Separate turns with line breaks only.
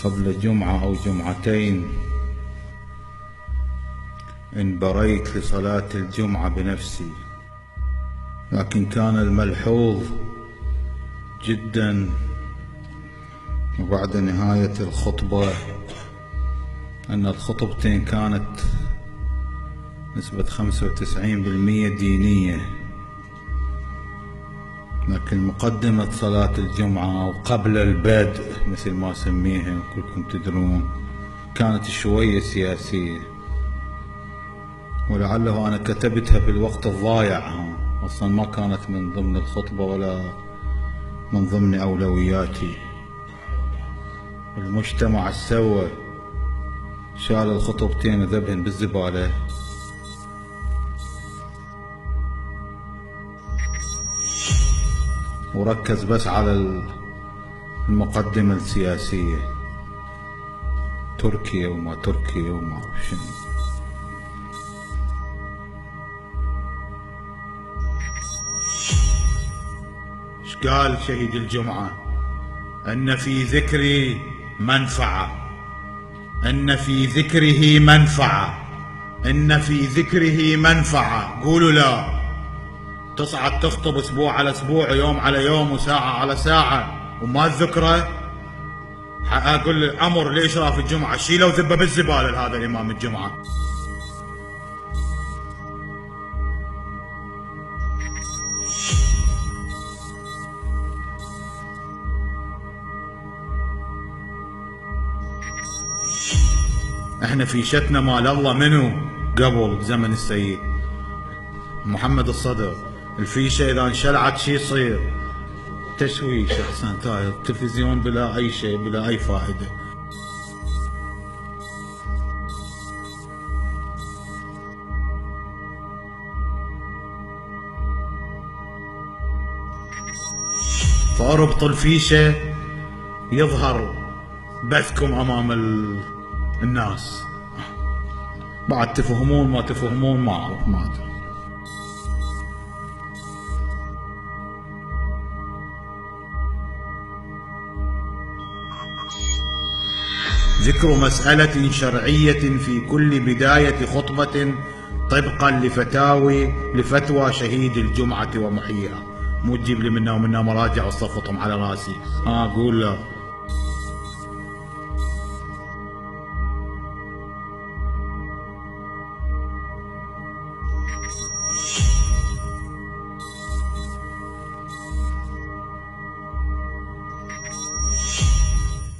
قبل جمعة أو جمعتين انبريت لصلاة الجمعة بنفسي، لكن كان الملحوظ جدا وبعد نهاية الخطبة أن الخطبتين كانت نسبة 95% دينية، لكن مقدمة صلاة الجمعة أو قبل البدء مثل ما سميها كلكم تدرون كانت شوية سياسية، ولعله أنا كتبتها في الوقت الضايع، أصلا ما كانت من ضمن الخطبة ولا من ضمن أولوياتي. المجتمع سوى شال الخطبتين وذبهن بالزبالة. وركز بس على المقدمة السياسية، تركيا وما تركيا وما أعرف شنو. ايش قال شهيد الجمعة؟ أن في ذكري منفعة، أن في ذكره منفعة، أن في ذكره منفعة. قولوا لا. تصعد تخطب أسبوع على أسبوع، يوم على يوم، وساعة على ساعة، وما تذكره. أقول أمر لإشراف الجمعة شيلوا ذبه بالزبالة هذا الإمام الجمعة. احنا في شتنا مال الله منو قبل زمن السيد محمد الصدر. الفيشة اذا انشلعت شي يصير؟ تشويش احسن. التلفزيون بلا اي شيء، بلا اي فائدة. فاربط الفيشة يظهر بثكم امام الناس. بعد تفهمون ما تفهمون ما اعرف، ما ادري. ذكر مسألة شرعية في كل بداية خطبة طبقا لفتوى شهيد الجمعة ومحييها. مو تجيب لي منا ومنا مراجع وصفتهم على راسي. قول له